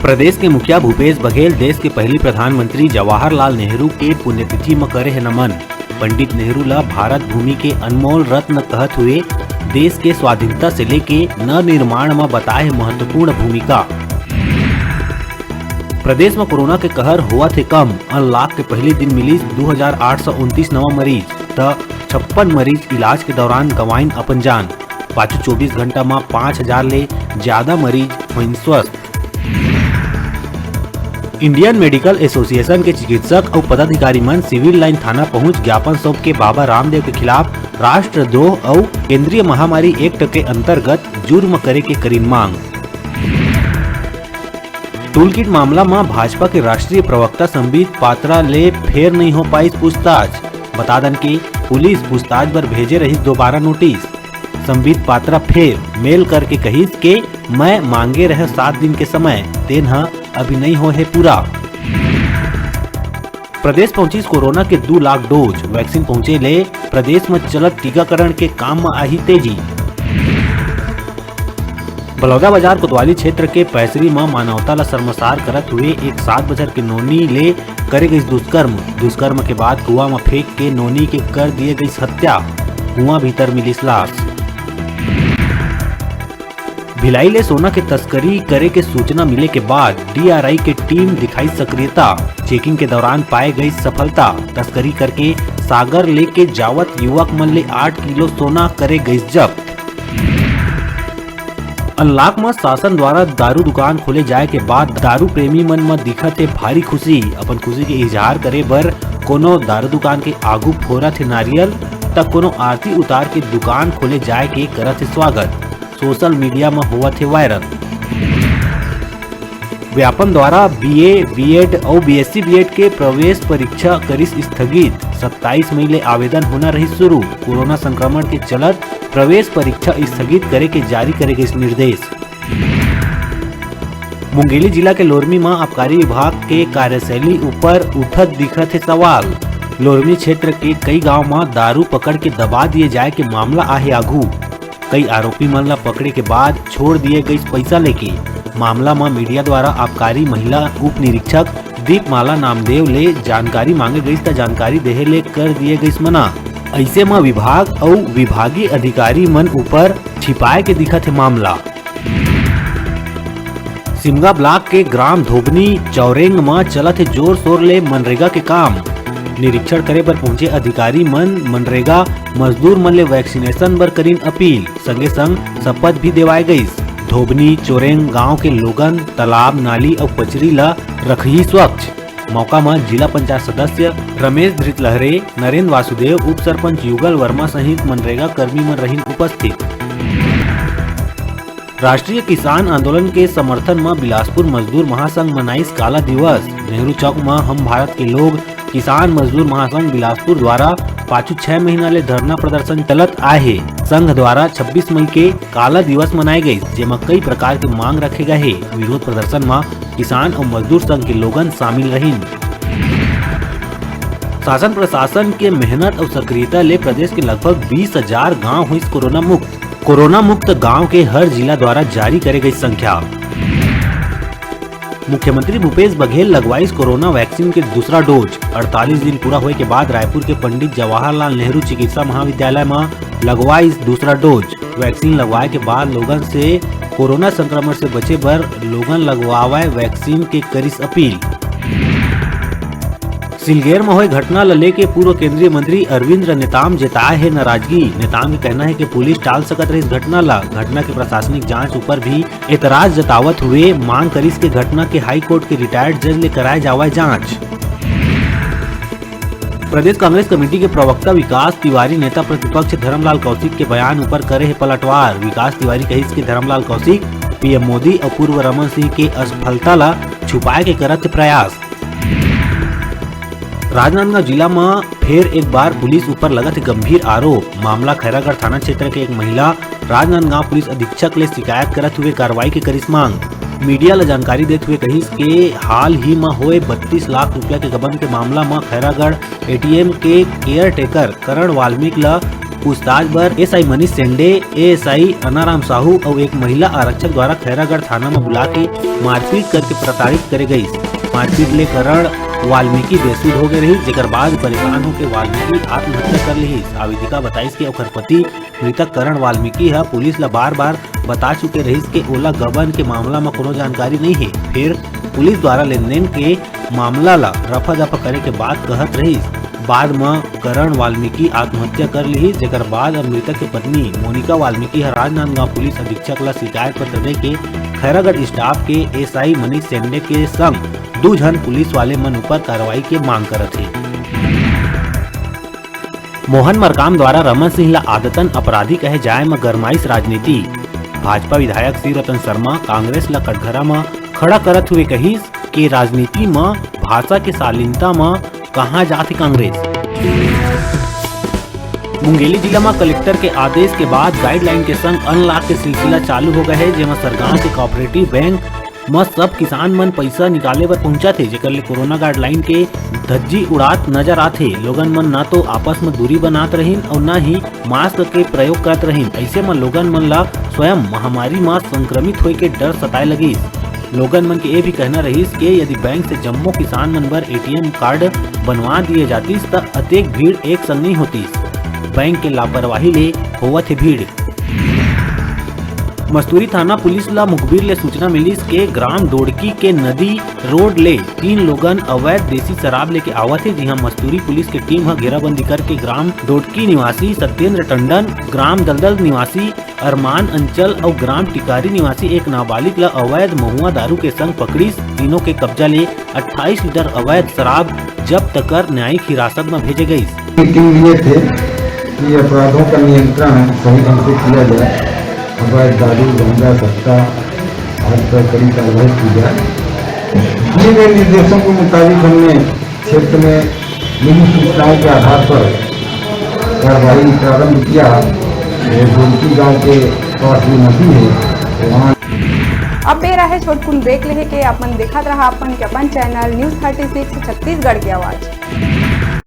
प्रदेश के मुखिया भूपेश बघेल देश के पहली प्रधानमंत्री जवाहरलाल नेहरू के पुण्यतिथि में करे है नमन। पंडित नेहरू ला भारत भूमि के अनमोल रत्न कहत हुए देश के स्वाधीनता से लेके नव निर्माण में बताए महत्वपूर्ण भूमिका। प्रदेश में कोरोना के कहर हुआ थे कम। अनलॉक के पहले दिन मिली 2829 नवा मरीज त 56 मरीज इलाज के दौरान गंवाइन अपन जान। पाछू 24 घंटा में 5000 ले ज्यादा मरीज हुई स्वस्थ। इंडियन मेडिकल एसोसिएशन के चिकित्सक और पदाधिकारी मन सिविल लाइन थाना पहुंच ज्ञापन सौंप के बाबा रामदेव के खिलाफ राष्ट्रद्रोह और केंद्रीय महामारी एक्ट के अंतर्गत जुर्म करे के करीन मांग। टूलकिट मामला में भाजपा के राष्ट्रीय प्रवक्ता संबित पात्रा ले फेर नहीं हो पाई पूछताछ। बता दन की पुलिस पूछताछ पर भेजे रही दोबारा नोटिस। संबित पात्रा फेर मेल करके कहिस के मैं मांगे रहे 7 दिन के समय तेन अभी नहीं हो है पूरा। प्रदेश पहुंची कोरोना के 2 लाख डोज वैक्सीन पहुंचे ले प्रदेश में चलत टीकाकरण के काम में आई तेजी। बलौदा बाजार कोतवाली क्षेत्र के पैसरी में मानवता ला शर्मसार करत हुए एक 7 बछर के नोनी ले करे गई दुष्कर्म के बाद कुआं में फेंक के नोनी के कर दिए गई हत्या। कुआं भीतर मिली लाश। भिलाई ले सोना के तस्करी करे के सूचना मिले के बाद डीआरआई के टीम दिखाई सक्रियता। चेकिंग के दौरान पाए गई सफलता। तस्करी करके सागर लेके जावत युवक मन ले 8 किलो सोना करे गई जब्त। अनलॉक में शासन द्वारा दारू दुकान खोले जाए के बाद दारू प्रेमी मन में दिखत है भारी खुशी। अपन खुशी के इजहार करे बर कोनो दारू दुकान के आगू फोरत है नारियल तक कोनो आरती उतार के दुकान खोले जाए के करत है स्वागत। सोशल मीडिया में हुआ थे वायरल। व्यापम द्वारा बीए, बीएड और बीएससी बीएड के प्रवेश परीक्षा करिस स्थगित। 27 मई ले आवेदन होना रही शुरू। कोरोना संक्रमण के चलत प्रवेश परीक्षा स्थगित करे के जारी करे गए निर्देश। मुंगेली जिला के लोरमी में आबकारी विभाग के कार्यशैली ऊपर उठत दिखत है सवाल। लोरमी क्षेत्र के कई गांव में दारू पकड़ के दबा दिए जाए के मामला आहे आगू। कई आरोपी मन ला पकड़े के बाद छोड़ दिए गई पैसा लेके। मामला में मीडिया द्वारा आबकारी महिला उप निरीक्षक दीपमाला नामदेव ले जानकारी मांगे गई त जानकारी देहे ले कर दिए गई मना। ऐसे में विभाग और विभागीय अधिकारी मन ऊपर छिपाए के दिखत है मामला। सिमगा ब्लॉक के ग्राम धोबनी चौरेंग में चलत है जोर शोर ले मनरेगा के काम। निरीक्षण करे पर पहुंचे अधिकारी मन मनरेगा मजदूर मन ले वैक्सीनेशन बर करीन अपील। संगे संग शपथ भी देवाए गई। धोबनी चोरेंग गांव के लोगन तालाब नाली और पचरी ला रखी स्वच्छ। मौका में जिला पंचायत सदस्य रमेश धृतलहरे, नरेंद्र वासुदेव, उप सरपंच युगल वर्मा सहित मनरेगा कर्मी मन रही उपस्थित। राष्ट्रीय किसान आंदोलन के समर्थन में बिलासपुर मजदूर महासंघ मनाइस काला दिवस। नेहरू चौक में हम भारत के लोग किसान मजदूर महासंघ बिलासपुर द्वारा पाछू 6 महीना ले धरना प्रदर्शन चलत आए। संघ द्वारा 26 मई के काला दिवस मनाए गए जेमा कई प्रकार के मांग रखे गए। विरोध प्रदर्शन में किसान और मजदूर संघ के लोगन शामिल रही। शासन प्रशासन के मेहनत और सक्रियता ले प्रदेश के लगभग 20,000 गाँव हुई कोरोना मुक्त गाँव के हर जिला द्वारा जारी करे गई संख्या। मुख्यमंत्री भूपेश बघेल लगवाइस कोरोना वैक्सीन के दूसरा डोज। 48 दिन पूरा होए के बाद रायपुर के पंडित जवाहरलाल नेहरू चिकित्सा महाविद्यालय में लगवाइस दूसरा डोज। वैक्सीन लगवाए के बाद लोगन से कोरोना संक्रमण से बचे बर लोगन लगवाए वैक्सीन के करिस अपील। सिलगेर में हुए घटना ल लेके पूर्व केंद्रीय मंत्री अरविंद नेताम जताए है नाराजगी। नेताम के कहना है कि पुलिस टाल सकत रही इस घटना के प्रशासनिक जांच ऊपर भी एतराज जतावत हुए मांग करिस के घटना के हाई कोर्ट के रिटायर्ड जज ले कराए जावे जांच। प्रदेश कांग्रेस कमेटी के प्रवक्ता विकास तिवारी नेता प्रतिपक्ष धर्मलाल कौशिक के बयान ऊपर करे है पलटवार। विकास तिवारी कहिस के धर्मलाल कौशिक पीएम मोदी और पूर्व रमन सिंह के असफलता ला छुपाए के करत प्रयास। राजनांदगांव जिला में फिर एक बार पुलिस ऊपर लगत गंभीर आरोप। मामला खैरागढ़ थाना क्षेत्र के एक महिला राजनांदगांव पुलिस अधीक्षक ले शिकायत करत हुए कार्रवाई के करिस मांग। मीडिया ला जानकारी देते हुए कहिस के हाल ही में हुए 32 लाख रुपया के गबन के मामला में खैरागढ़ एटीएम के केयर टेकर करण वाल्मीकि ला पूछताछ बर एसआई मनीष सेंडे, एएसआई अनाराम साहू और एक महिला आरक्षक द्वारा खैरागढ़ थाना में बुला के मारपीट करके प्रताड़ित करे गई। मारपीट ले करण वाल्मीकि बेसुध हो गए रही, जेकर बाद परेशान होकर वाल्मीकि आत्महत्या कर ली। आवेदिका बताइस के ओकर पति मृतक करण वाल्मीकि है पुलिस ला बार बार बता चुके रही कि ओला गबन के मामला में कोनो जानकारी नहीं है। फिर पुलिस द्वारा लेन देन के मामला ला रफा दफा करे के बाद कहत रही। बाद में करण वाल्मीकि आत्महत्या कर ली, जेकर बाद मृतक के पत्नी मोनिका वाल्मीकि राजनांदगांव पुलिस अधीक्षक ला शिकायत पत्र दे के खैरागढ़ स्टाफ के एसआई मनीष सेंडे के संग 2 जन पुलिस वाले मन ऊपर कार्रवाई के मांग करत है। मोहन मरकाम द्वारा रमन सिंह ला आदतन अपराधी कहे जाए में गरमाइश राजनीति। भाजपा विधायक श्री रतन शर्मा कांग्रेस ला कटघरा में खड़ा करत हुए कहिस कि राजनीति में भाषा के शालीनता में कहाँ जाती कांग्रेस। मुंगेली जिला में कलेक्टर के आदेश के बाद गाइडलाइन के संग अनलॉक के सिलसिला चालू हो गए है, जेमा सरकार के कोऑपरेटिव बैंक में सब किसान मन पैसा निकाले बर पहुंचा थे, जेकर ले कोरोना गाइडलाइन के धज्जी उड़ात नजर आते। लोगन मन ना तो आपस में दूरी बनात रहीन और न ही मास्क के प्रयोग करत रहीन। ऐसे में लोगन मन ला स्वयं महामारी में संक्रमित होए के डर सताए लगी। लोगन मन के ये भी कहना रहीस कि यदि बैंक से जम्मो किसान मन बर एटीएम कार्ड बनवा दिए जातीस त अतेक भीड़ एक संग नहीं होतीस। बैंक के लापरवाही ले होवत है भीड़। मस्तूरी थाना पुलिस ला मुखबिर ले सूचना मिलीस के ग्राम दोड़की के नदी रोड ले 3 लोगन अवैध देसी शराब लेके आवत है, जहां मस्तूरी पुलिस की टीम ह घेराबंदी करके ग्राम दोड़की निवासी सत्येंद्र टंडन, ग्राम दलदल निवासी अरमान अंचल और ग्राम टिकारी निवासी एक नाबालिग ला अवैध महुआ दारू के संग पकड़ीस। तीनों के कब्जा ले 28 लीटर अवैध शराब जब्त कर न्यायिक हिरासत में भेजे गयी। अपराधों का नियंत्रण सही ढंग से किया जाए, अवैध दारू गांजा सट्टा हर पर कड़ी कार्रवाई की जाए। दिए गए निर्देशों के मुताबिक हमने क्षेत्र में मिली सूचनाओं के आधार पर कार्रवाई प्रारंभ किया। गोमती गांव के पास जो नदी है वहाँ अब बेरा है छोटकुन ब्रेक लेहे के अपन देखत रहा अपन चैनल न्यूज़ 36 छत्तीसगढ़ की आवाज़।